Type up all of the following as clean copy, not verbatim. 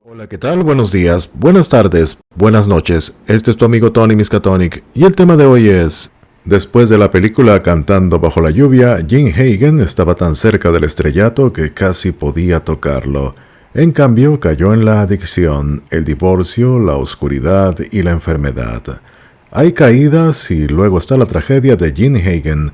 Hola, ¿qué tal? Buenos días, buenas tardes, buenas noches. Este es tu amigo Tony Miskatonic y el tema de hoy es: después de la película Cantando bajo la lluvia, Jim Hagen estaba tan cerca del estrellato que casi podía tocarlo. En cambio, cayó en la adicción, el divorcio, la oscuridad y la enfermedad. Hay caídas y luego está la tragedia de Jim Hagen.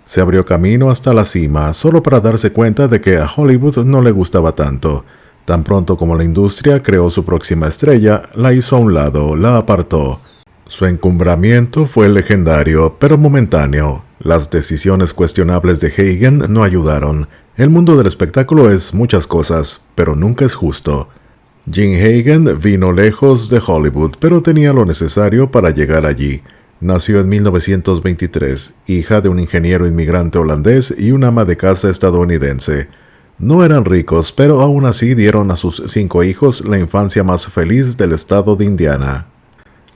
Se abrió camino hasta la cima solo para darse cuenta de que a Hollywood no le gustaba tanto. Tan pronto como la industria creó su próxima estrella, la hizo a un lado, la apartó. Su encumbramiento fue legendario, pero momentáneo. Las decisiones cuestionables de Hagen no ayudaron. El mundo del espectáculo es muchas cosas, pero nunca es justo. Jim Hagen vino lejos de Hollywood, pero tenía lo necesario para llegar allí. Nació en 1923, hija de un ingeniero inmigrante holandés y una ama de casa estadounidense. No eran ricos, pero aún así dieron a sus 5 hijos la infancia más feliz del estado de Indiana.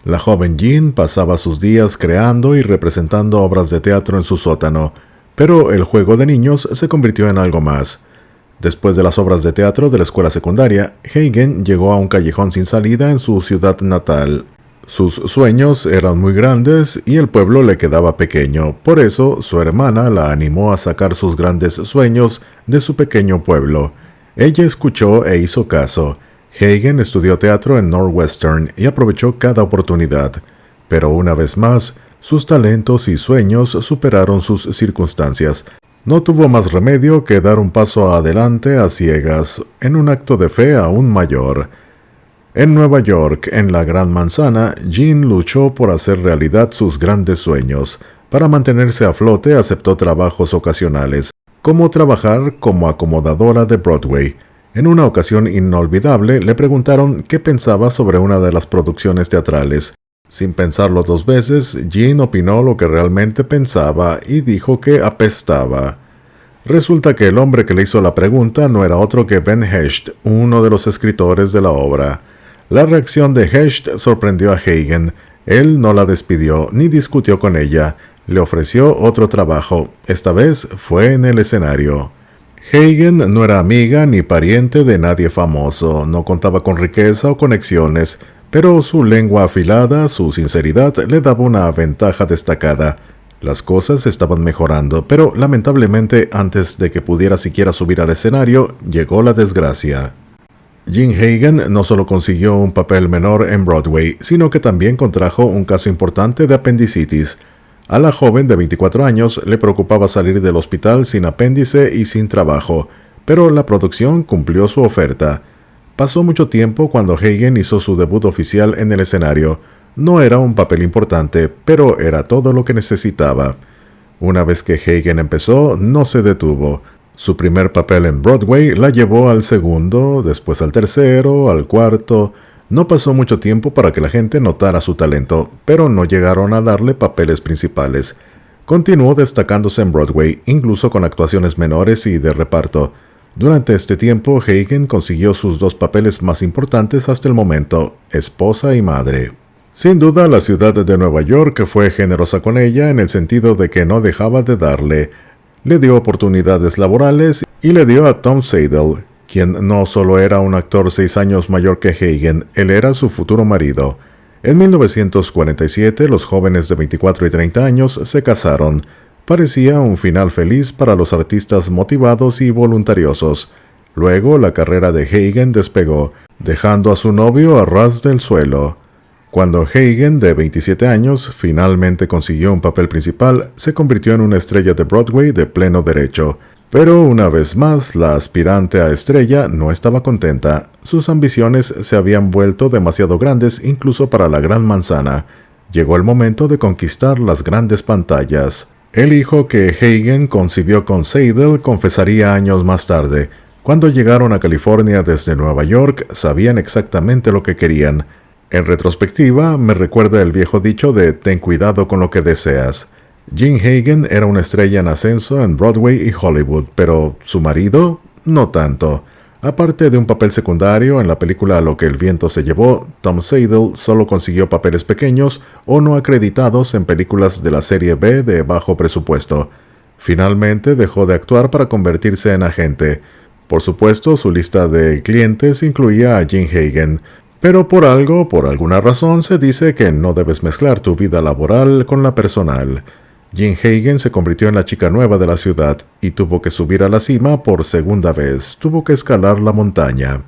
La joven Jean pasaba sus días creando y representando obras de teatro en su sótano, pero el juego de niños se convirtió en algo más. Después de las obras de teatro de la escuela secundaria, Hagen llegó a un callejón sin salida en su ciudad natal. Sus sueños eran muy grandes y el pueblo le quedaba pequeño, por eso su hermana la animó a sacar sus grandes sueños de su pequeño pueblo. Ella escuchó e hizo caso. Hagen estudió teatro en Northwestern y aprovechó cada oportunidad. Pero una vez más, sus talentos y sueños superaron sus circunstancias. No tuvo más remedio que dar un paso adelante a ciegas, en un acto de fe aún mayor. En Nueva York, en la Gran Manzana, Jean luchó por hacer realidad sus grandes sueños. Para mantenerse a flote aceptó trabajos ocasionales, como trabajar como acomodadora de Broadway. En una ocasión inolvidable le preguntaron qué pensaba sobre una de las producciones teatrales. Sin pensarlo 2 veces, Jean opinó lo que realmente pensaba y dijo que apestaba. Resulta que el hombre que le hizo la pregunta no era otro que Ben Hecht, uno de los escritores de la obra. La reacción de Hecht sorprendió a Hagen. Él no la despidió ni discutió con ella. Le ofreció otro trabajo. Esta vez fue en el escenario. Hagen no era amiga ni pariente de nadie famoso, no contaba con riqueza o conexiones, pero su lengua afilada, su sinceridad, le daba una ventaja destacada. Las cosas estaban mejorando, pero lamentablemente antes de que pudiera siquiera subir al escenario, llegó la desgracia. Jim Hagen no solo consiguió un papel menor en Broadway, sino que también contrajo un caso importante de apendicitis. A la joven de 24 años le preocupaba salir del hospital sin apéndice y sin trabajo, pero la producción cumplió su oferta. Pasó mucho tiempo cuando Hagen hizo su debut oficial en el escenario. No era un papel importante, pero era todo lo que necesitaba. Una vez que Hagen empezó, no se detuvo. Su primer papel en Broadway la llevó al segundo, después al tercero, al cuarto. No pasó mucho tiempo para que la gente notara su talento, pero no llegaron a darle papeles principales. Continuó destacándose en Broadway, incluso con actuaciones menores y de reparto. Durante este tiempo, Hagen consiguió sus 2 papeles más importantes hasta el momento, esposa y madre. Sin duda, la ciudad de Nueva York fue generosa con ella en el sentido de que no dejaba de darle. Le dio oportunidades laborales y le dio a Tom Seidel, quien no solo era un actor 6 años mayor que Hagen, él era su futuro marido. En 1947, los jóvenes de 24 y 30 años se casaron. Parecía un final feliz para los artistas motivados y voluntariosos. Luego, la carrera de Hagen despegó, dejando a su novio a ras del suelo. Cuando Hagen, de 27 años, finalmente consiguió un papel principal, se convirtió en una estrella de Broadway de pleno derecho. Pero una vez más, la aspirante a estrella no estaba contenta. Sus ambiciones se habían vuelto demasiado grandes incluso para la Gran Manzana. Llegó el momento de conquistar las grandes pantallas. El hijo que Hagen concibió con Seidel confesaría años más tarde. Cuando llegaron a California desde Nueva York, sabían exactamente lo que querían. En retrospectiva, me recuerda el viejo dicho de «ten cuidado con lo que deseas». Jim Hagen era una estrella en ascenso en Broadway y Hollywood, pero ¿su marido? No tanto. Aparte de un papel secundario en la película Lo que el viento se llevó, Tom Seidel solo consiguió papeles pequeños o no acreditados en películas de la serie B de bajo presupuesto. Finalmente dejó de actuar para convertirse en agente. Por supuesto, su lista de clientes incluía a Jim Hagen, pero por alguna razón, se dice que no debes mezclar tu vida laboral con la personal. Jim Hagen se convirtió en la chica nueva de la ciudad y tuvo que subir a la cima por segunda vez, tuvo que escalar la montaña.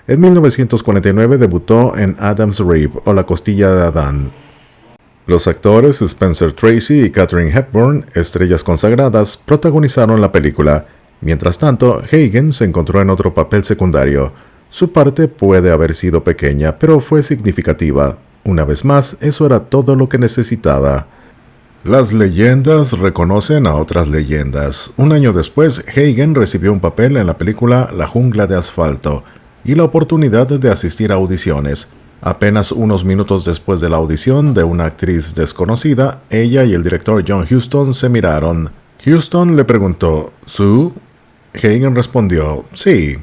En 1949 debutó en Adam's Rib o La Costilla de Adán. Los actores Spencer Tracy y Katharine Hepburn, estrellas consagradas, protagonizaron la película. Mientras tanto, Hagen se encontró en otro papel secundario. Su parte puede haber sido pequeña, pero fue significativa. Una vez más, eso era todo lo que necesitaba. Las leyendas reconocen a otras leyendas. Un año después, Hagen recibió un papel en la película La Jungla de Asfalto y la oportunidad de asistir a audiciones. Apenas unos minutos después de la audición de una actriz desconocida, ella y el director John Huston se miraron. Huston le preguntó, ¿Sue? Hagen respondió, sí.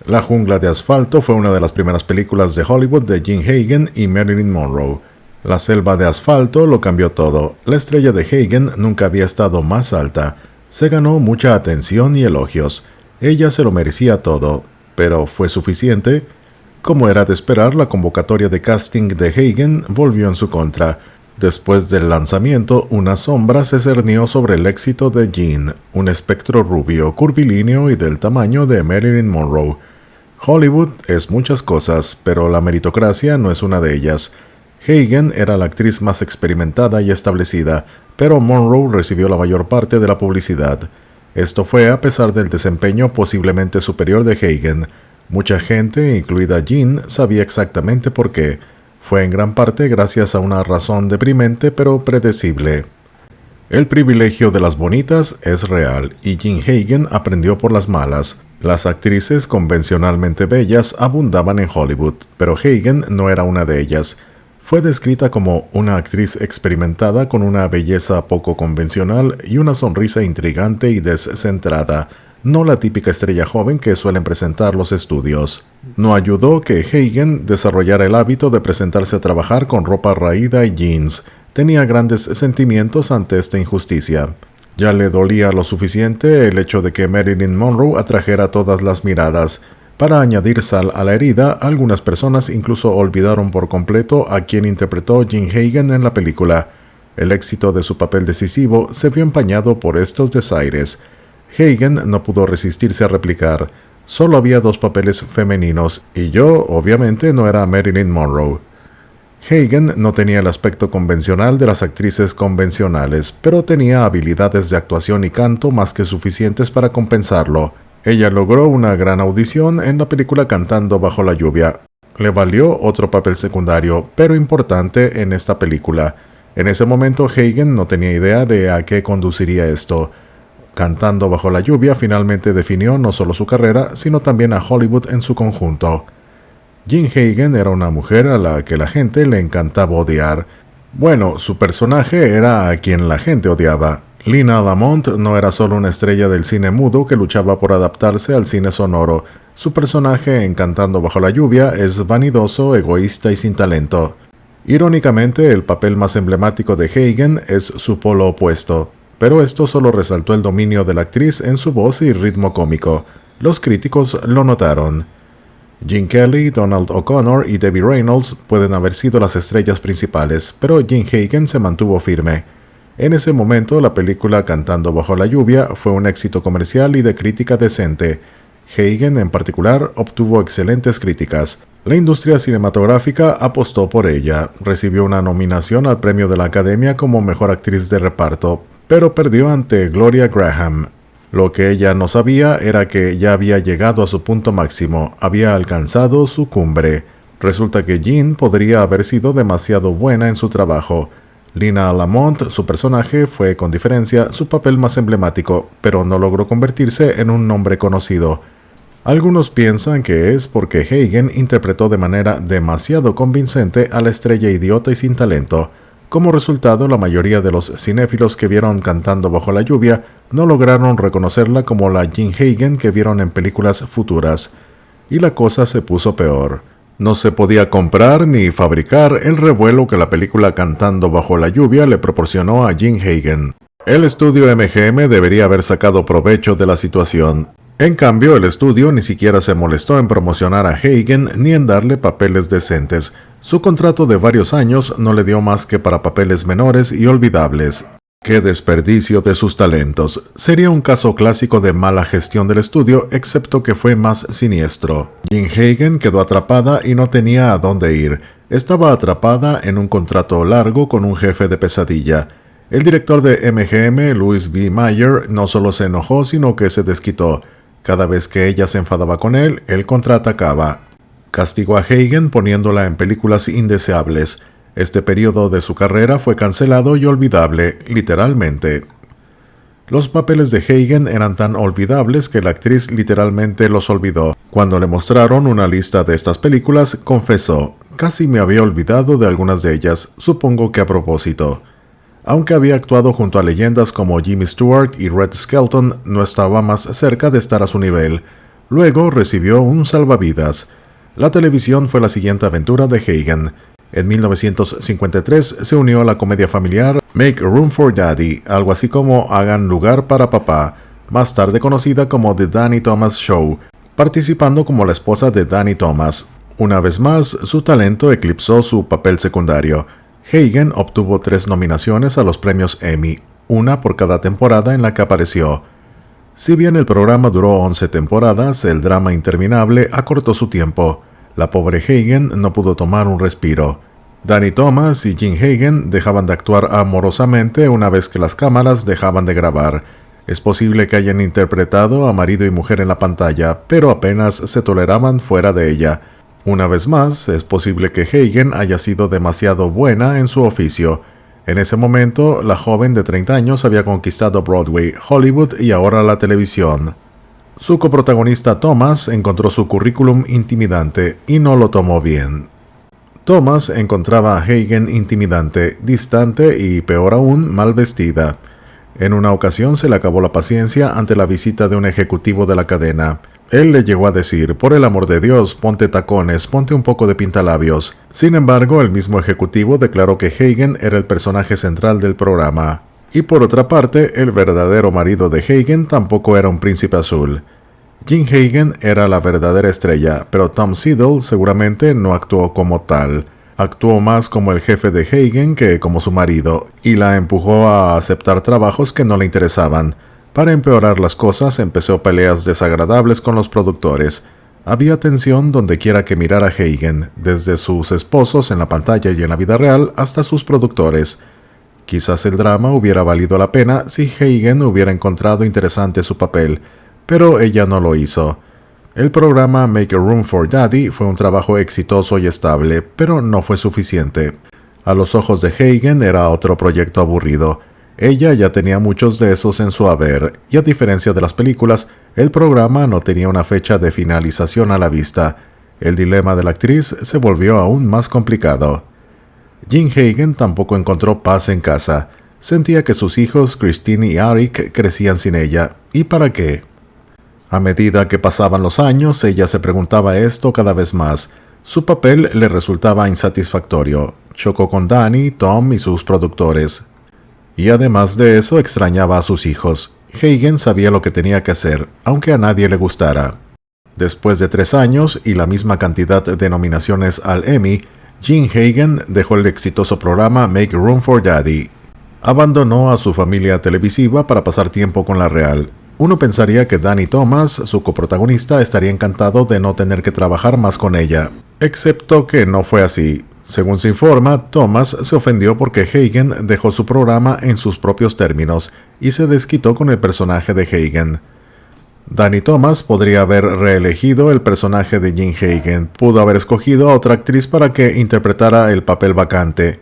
La Jungla de Asfalto fue una de las primeras películas de Hollywood de Jim Hagen y Marilyn Monroe. La selva de asfalto lo cambió todo. La estrella de Hagen nunca había estado más alta. Se ganó mucha atención y elogios. Ella se lo merecía todo. Pero ¿fue suficiente? Como era de esperar, la convocatoria de casting de Hagen volvió en su contra. Después del lanzamiento, una sombra se cernió sobre el éxito de Jim, un espectro rubio, curvilíneo y del tamaño de Marilyn Monroe. Hollywood es muchas cosas, pero la meritocracia no es una de ellas. Hagen era la actriz más experimentada y establecida, pero Monroe recibió la mayor parte de la publicidad. Esto fue a pesar del desempeño posiblemente superior de Hagen. Mucha gente, incluida Jim, sabía exactamente por qué. Fue en gran parte gracias a una razón deprimente pero predecible. El privilegio de las bonitas es real, y Jim Hagen aprendió por las malas. Las actrices convencionalmente bellas abundaban en Hollywood, pero Hagen no era una de ellas. Fue descrita como una actriz experimentada con una belleza poco convencional y una sonrisa intrigante y descentrada, no la típica estrella joven que suelen presentar los estudios. No ayudó que Hagen desarrollara el hábito de presentarse a trabajar con ropa raída y jeans. Tenía grandes sentimientos ante esta injusticia. Ya le dolía lo suficiente el hecho de que Marilyn Monroe atrajera todas las miradas. Para añadir sal a la herida, algunas personas incluso olvidaron por completo a quien interpretó Jim Hagen en la película. El éxito de su papel decisivo se vio empañado por estos desaires. Hagen no pudo resistirse a replicar. Solo había 2 papeles femeninos, y yo, obviamente, no era Marilyn Monroe. Hagen no tenía el aspecto convencional de las actrices convencionales, pero tenía habilidades de actuación y canto más que suficientes para compensarlo. Ella logró una gran audición en la película Cantando bajo la lluvia. Le valió otro papel secundario, pero importante en esta película. En ese momento Hagen no tenía idea de a qué conduciría esto. Cantando bajo la lluvia finalmente definió no solo su carrera, sino también a Hollywood en su conjunto. Jim Hagen era una mujer a la que la gente le encantaba odiar. Bueno, su personaje era a quien la gente odiaba. Lina Lamont no era solo una estrella del cine mudo que luchaba por adaptarse al cine sonoro. Su personaje en Cantando bajo la lluvia es vanidoso, egoísta y sin talento. Irónicamente, el papel más emblemático de Hagen es su polo opuesto, pero esto solo resaltó el dominio de la actriz en su voz y ritmo cómico. Los críticos lo notaron. Gene Kelly, Donald O'Connor y Debbie Reynolds pueden haber sido las estrellas principales, pero Jim Hagen se mantuvo firme. En ese momento, la película Cantando bajo la lluvia fue un éxito comercial y de crítica decente. Hagen, en particular, obtuvo excelentes críticas. La industria cinematográfica apostó por ella. Recibió una nominación al premio de la Academia como Mejor Actriz de Reparto, pero perdió ante Gloria Graham. Lo que ella no sabía era que ya había llegado a su punto máximo, había alcanzado su cumbre. Resulta que Jean podría haber sido demasiado buena en su trabajo. Lina Lamont, su personaje, fue con diferencia su papel más emblemático, pero no logró convertirse en un nombre conocido. Algunos piensan que es porque Hagen interpretó de manera demasiado convincente a la estrella idiota y sin talento. Como resultado, la mayoría de los cinéfilos que vieron Cantando bajo la lluvia no lograron reconocerla como la Jim Hagen que vieron en películas futuras. Y la cosa se puso peor. No se podía comprar ni fabricar el revuelo que la película Cantando bajo la lluvia le proporcionó a Jim Hagen. El estudio MGM debería haber sacado provecho de la situación. En cambio, el estudio ni siquiera se molestó en promocionar a Hagen ni en darle papeles decentes. Su contrato de varios años no le dio más que para papeles menores y olvidables. ¡Qué desperdicio de sus talentos! Sería un caso clásico de mala gestión del estudio, excepto que fue más siniestro. Jean Hagen quedó atrapada y no tenía a dónde ir. Estaba atrapada en un contrato largo con un jefe de pesadilla. El director de MGM, Louis B. Mayer, no solo se enojó, sino que se desquitó. Cada vez que ella se enfadaba con él contraatacaba. Castigó a Hagen poniéndola en películas indeseables. Este periodo de su carrera fue cancelado y olvidable, literalmente. Los papeles de Hagen eran tan olvidables que la actriz literalmente los olvidó. Cuando le mostraron una lista de estas películas, confesó: «Casi me había olvidado de algunas de ellas, supongo que a propósito». Aunque había actuado junto a leyendas como Jimmy Stewart y Red Skelton, no estaba más cerca de estar a su nivel. Luego recibió un salvavidas. La televisión fue la siguiente aventura de Hagen. En 1953 se unió a la comedia familiar Make Room for Daddy, algo así como Hagan lugar para papá, más tarde conocida como The Danny Thomas Show, participando como la esposa de Danny Thomas. Una vez más, su talento eclipsó su papel secundario. Hagen obtuvo 3 nominaciones a los premios Emmy, una por cada temporada en la que apareció. Si bien el programa duró 11 temporadas, el drama interminable acortó su tiempo. La pobre Hagen no pudo tomar un respiro. Danny Thomas y Jean Hagen dejaban de actuar amorosamente una vez que las cámaras dejaban de grabar. Es posible que hayan interpretado a marido y mujer en la pantalla, pero apenas se toleraban fuera de ella. Una vez más, es posible que Hagen haya sido demasiado buena en su oficio. En ese momento, la joven de 30 años había conquistado Broadway, Hollywood y ahora la televisión. Su coprotagonista Thomas encontró su currículum intimidante y no lo tomó bien. Thomas encontraba a Hagen intimidante, distante y, peor aún, mal vestida. En una ocasión se le acabó la paciencia ante la visita de un ejecutivo de la cadena. Él le llegó a decir: «Por el amor de Dios, ponte tacones, ponte un poco de pintalabios». Sin embargo, el mismo ejecutivo declaró que Hagen era el personaje central del programa. Y por otra parte, el verdadero marido de Hagen tampoco era un príncipe azul. Jean Hagen era la verdadera estrella, pero Tom Siddle seguramente no actuó como tal. Actuó más como el jefe de Hagen que como su marido, y la empujó a aceptar trabajos que no le interesaban. Para empeorar las cosas, empezó peleas desagradables con los productores. Había tensión donde quiera que mirara Hagen, desde sus esposos en la pantalla y en la vida real hasta sus productores. Quizás el drama hubiera valido la pena si Hagen hubiera encontrado interesante su papel, pero ella no lo hizo. El programa Make a Room for Daddy fue un trabajo exitoso y estable, pero no fue suficiente. A los ojos de Hagen era otro proyecto aburrido. Ella ya tenía muchos de esos en su haber, y a diferencia de las películas, el programa no tenía una fecha de finalización a la vista. El dilema de la actriz se volvió aún más complicado. Jean Hagen tampoco encontró paz en casa. Sentía que sus hijos, Christine y Arik, crecían sin ella. ¿Y para qué? A medida que pasaban los años, ella se preguntaba esto cada vez más. Su papel le resultaba insatisfactorio. Chocó con Danny, Tom y sus productores. Y además de eso, extrañaba a sus hijos. Hagen sabía lo que tenía que hacer, aunque a nadie le gustara. Después de 3 años y la misma cantidad de nominaciones al Emmy, Jean Hagen dejó el exitoso programa Make Room for Daddy. Abandonó a su familia televisiva para pasar tiempo con la real. Uno pensaría que Danny Thomas, su coprotagonista, estaría encantado de no tener que trabajar más con ella, excepto que no fue así. Según se informa, Thomas se ofendió porque Hagen dejó su programa en sus propios términos y se desquitó con el personaje de Hagen. Danny Thomas podría haber reelegido el personaje de Jean Hagen, pudo haber escogido a otra actriz para que interpretara el papel vacante.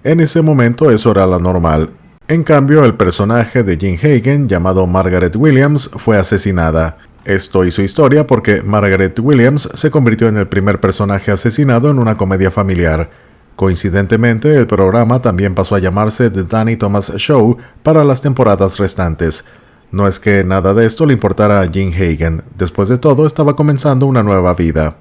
En ese momento eso era lo normal. En cambio, el personaje de Jean Hagen, llamado Margaret Williams, fue asesinada. Esto hizo historia porque Margaret Williams se convirtió en el primer personaje asesinado en una comedia familiar. Coincidentemente, el programa también pasó a llamarse The Danny Thomas Show para las temporadas restantes. No es que nada de esto le importara a Jean Hagen. Después de todo, estaba comenzando una nueva vida.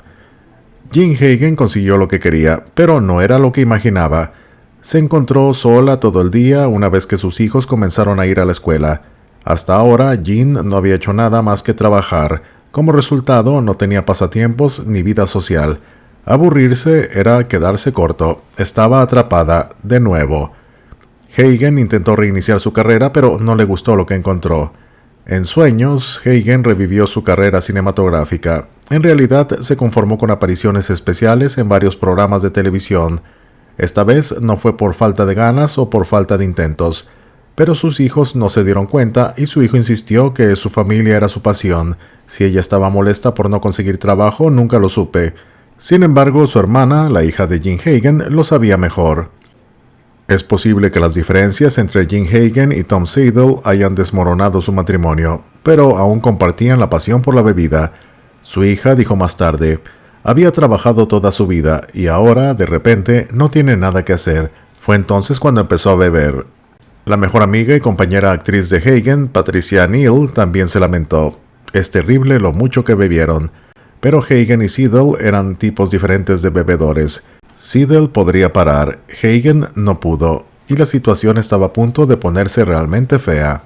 Jean Hagen consiguió lo que quería, pero no era lo que imaginaba. Se encontró sola todo el día una vez que sus hijos comenzaron a ir a la escuela. Hasta ahora, Jean no había hecho nada más que trabajar. Como resultado, no tenía pasatiempos ni vida social. Aburrirse era quedarse corto. Estaba atrapada de nuevo. Hagen intentó reiniciar su carrera, pero no le gustó lo que encontró. En sueños, Hagen revivió su carrera cinematográfica. En realidad, se conformó con apariciones especiales en varios programas de televisión. Esta vez no fue por falta de ganas o por falta de intentos. Pero sus hijos no se dieron cuenta y su hijo insistió que su familia era su pasión. Si ella estaba molesta por no conseguir trabajo, nunca lo supe. Sin embargo, su hermana, la hija de Jim Hagen, lo sabía mejor. Es posible que las diferencias entre Jim Hagen y Tom Seidel hayan desmoronado su matrimonio, pero aún compartían la pasión por la bebida. Su hija dijo más tarde, había trabajado toda su vida y ahora, de repente, no tiene nada que hacer. Fue entonces cuando empezó a beber. La mejor amiga y compañera actriz de Hagen, Patricia Neal, también se lamentó. Es terrible lo mucho que bebieron. Pero Hagen y Seidel eran tipos diferentes de bebedores. Seidel podría parar, Hagen no pudo, y la situación estaba a punto de ponerse realmente fea.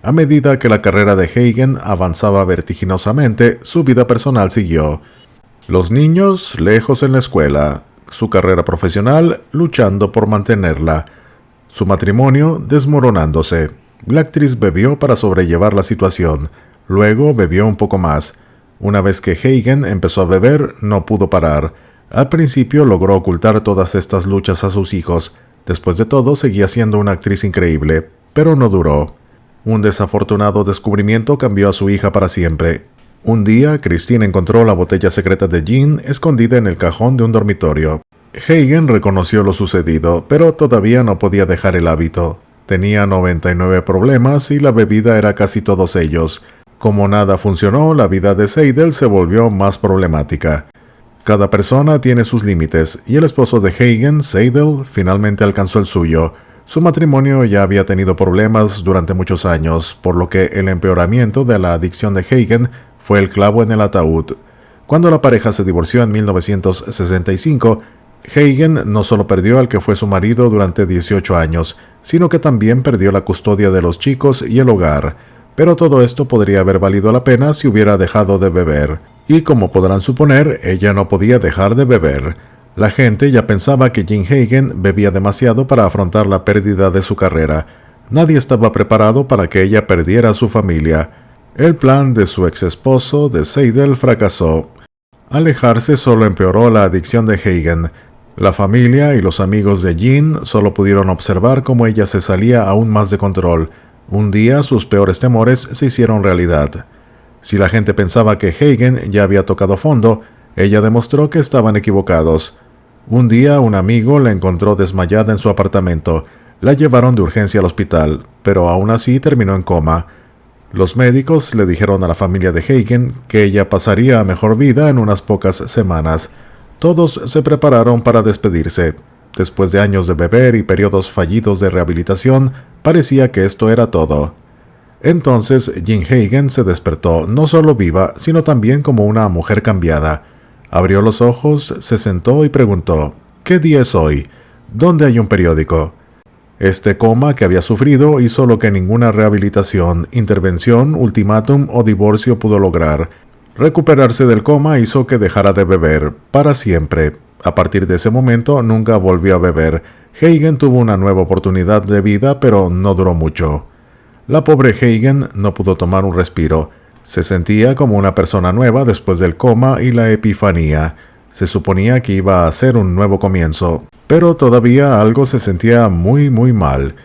A medida que la carrera de Hagen avanzaba vertiginosamente, su vida personal siguió. Los niños lejos en la escuela, su carrera profesional luchando por mantenerla, su matrimonio desmoronándose. La actriz bebió para sobrellevar la situación, luego bebió un poco más. Una vez que Hagen empezó a beber, no pudo parar. Al principio logró ocultar todas estas luchas a sus hijos. Después de todo, seguía siendo una actriz increíble, pero no duró. Un desafortunado descubrimiento cambió a su hija para siempre. Un día, Christine encontró la botella secreta de gin escondida en el cajón de un dormitorio. Hagen reconoció lo sucedido, pero todavía no podía dejar el hábito. Tenía 99 problemas y la bebida era casi todos ellos. Como nada funcionó, la vida de Seidel se volvió más problemática. Cada persona tiene sus límites, y el esposo de Hagen, Seidel, finalmente alcanzó el suyo. Su matrimonio ya había tenido problemas durante muchos años, por lo que el empeoramiento de la adicción de Hagen fue el clavo en el ataúd. Cuando la pareja se divorció en 1965, Hagen no solo perdió al que fue su marido durante 18 años, sino que también perdió la custodia de los chicos y el hogar. Pero todo esto podría haber valido la pena si hubiera dejado de beber. Y como podrán suponer, ella no podía dejar de beber. La gente ya pensaba que Jim Hagen bebía demasiado para afrontar la pérdida de su carrera. Nadie estaba preparado para que ella perdiera a su familia. El plan de su ex esposo, de Seidel, fracasó. Alejarse solo empeoró la adicción de Hagen. La familia y los amigos de Jim solo pudieron observar cómo ella se salía aún más de control. Un día sus peores temores se hicieron realidad. Si la gente pensaba que Hagen ya había tocado fondo, ella demostró que estaban equivocados. Un día un amigo la encontró desmayada en su apartamento. La llevaron de urgencia al hospital, pero aún así terminó en coma. Los médicos le dijeron a la familia de Hagen que ella pasaría a mejor vida en unas pocas semanas. Todos se prepararon para despedirse. Después de años de beber y periodos fallidos de rehabilitación, parecía que esto era todo. Entonces Jim Hagen se despertó no solo viva, sino también como una mujer cambiada. Abrió los ojos, se sentó y preguntó, ¿qué día es hoy? ¿Dónde hay un periódico? Este coma que había sufrido hizo lo que ninguna rehabilitación, intervención, ultimátum o divorcio pudo lograr. Recuperarse del coma hizo que dejara de beber, para siempre. A partir de ese momento nunca volvió a beber. Hagen tuvo una nueva oportunidad de vida, pero no duró mucho. La pobre Hagen no pudo tomar un respiro. Se sentía como una persona nueva después del coma y la epifanía. Se suponía que iba a ser un nuevo comienzo, pero todavía algo se sentía muy mal.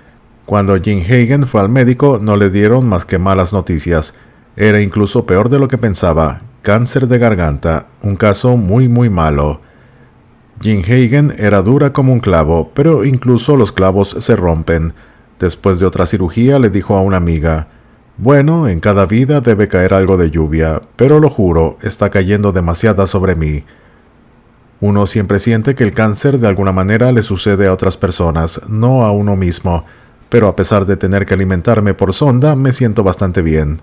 Cuando Jim Hagen fue al médico no le dieron más que malas noticias. Era incluso peor de lo que pensaba. Cáncer de garganta, un caso muy malo. Jim Hagen era dura como un clavo, pero incluso los clavos se rompen. Después de otra cirugía le dijo a una amiga, «Bueno, en cada vida debe caer algo de lluvia, pero lo juro, está cayendo demasiada sobre mí». Uno siempre siente que el cáncer de alguna manera le sucede a otras personas, no a uno mismo, pero a pesar de tener que alimentarme por sonda, me siento bastante bien.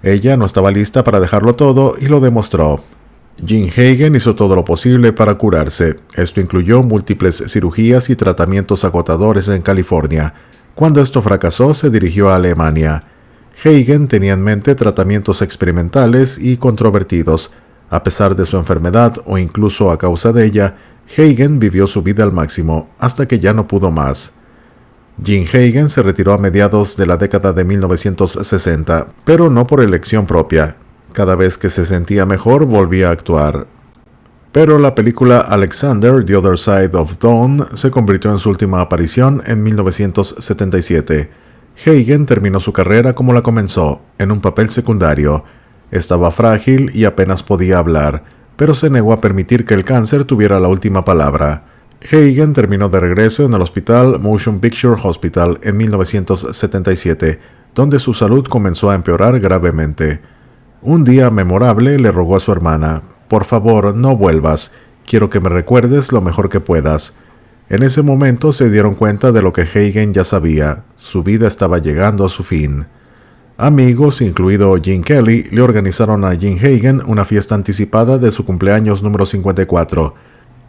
Ella no estaba lista para dejarlo todo y lo demostró. Jim Hagen hizo todo lo posible para curarse. Esto incluyó múltiples cirugías y tratamientos agotadores en California. Cuando esto fracasó, se dirigió a Alemania. Hagen tenía en mente tratamientos experimentales y controvertidos. A pesar de su enfermedad o incluso a causa de ella, Hagen vivió su vida al máximo hasta que ya no pudo más. Jim Hagen se retiró a mediados de la década de 1960, pero no por elección propia. Cada vez que se sentía mejor volvía a actuar. Pero la película Alexander, The Other Side of Dawn se convirtió en su última aparición en 1977. Hagen terminó su carrera como la comenzó, en un papel secundario. Estaba frágil y apenas podía hablar, pero se negó a permitir que el cáncer tuviera la última palabra. Hagen terminó de regreso en el hospital Motion Picture Hospital en 1977, donde su salud comenzó a empeorar gravemente. Un día memorable le rogó a su hermana: «Por favor, no vuelvas. Quiero que me recuerdes lo mejor que puedas». En ese momento se dieron cuenta de lo que Hagen ya sabía: su vida estaba llegando a su fin. Amigos, incluido Gene Kelly, le organizaron a Jim Hagen una fiesta anticipada de su cumpleaños número 54.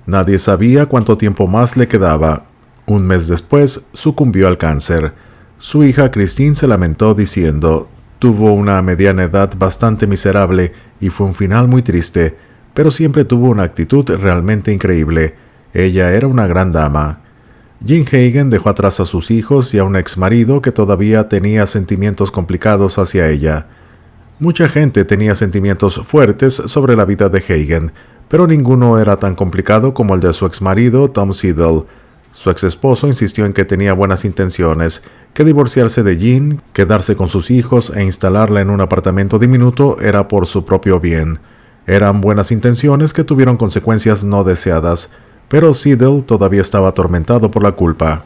Nadie sabía cuánto tiempo más le quedaba. Un mes después, sucumbió al cáncer. Su hija Christine se lamentó diciendo: «Tuvo una mediana edad bastante miserable y fue un final muy triste, pero siempre tuvo una actitud realmente increíble. Ella era una gran dama». Jim Hagen dejó atrás a sus hijos y a un exmarido que todavía tenía sentimientos complicados hacia ella. Mucha gente tenía sentimientos fuertes sobre la vida de Hagen, pero ninguno era tan complicado como el de su exmarido Tom Siddall. Su exesposo insistió en que tenía buenas intenciones, que divorciarse de Jean, quedarse con sus hijos e instalarla en un apartamento diminuto era por su propio bien. Eran buenas intenciones que tuvieron consecuencias no deseadas, pero Siddall todavía estaba atormentado por la culpa.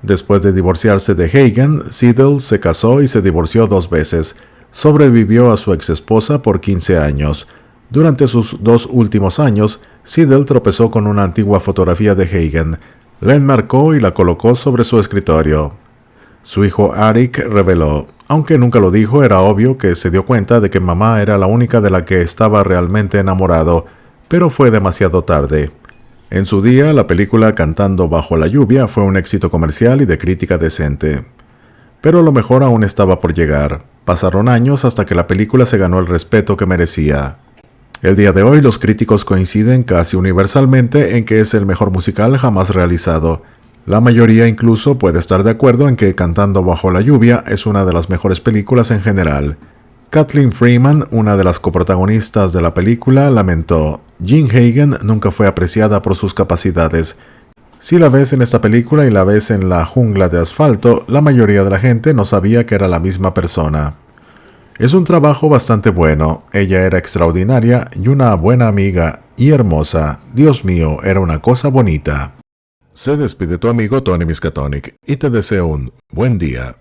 Después de divorciarse de Hagen, Siddall se casó y se divorció 2 veces. Sobrevivió a su exesposa por 15 años. Durante sus 2 últimos años, Siddall tropezó con una antigua fotografía de Hagen. La enmarcó y la colocó sobre su escritorio. Su hijo Arik reveló: «Aunque nunca lo dijo, era obvio que se dio cuenta de que mamá era la única de la que estaba realmente enamorado, pero fue demasiado tarde». En su día, la película Cantando bajo la lluvia fue un éxito comercial y de crítica decente. Pero lo mejor aún estaba por llegar. Pasaron años hasta que la película se ganó el respeto que merecía. El día de hoy los críticos coinciden casi universalmente en que es el mejor musical jamás realizado. La mayoría incluso puede estar de acuerdo en que Cantando bajo la lluvia es una de las mejores películas en general. Kathleen Freeman, una de las coprotagonistas de la película, lamentó: «Jim Hagen nunca fue apreciada por sus capacidades. Si la ves en esta película y la ves en La jungla de asfalto, la mayoría de la gente no sabía que era la misma persona». Es un trabajo bastante bueno. Ella era extraordinaria y una buena amiga y hermosa. Dios mío, era una cosa bonita. Se despide tu amigo Tony Miskatonic y te deseo un buen día.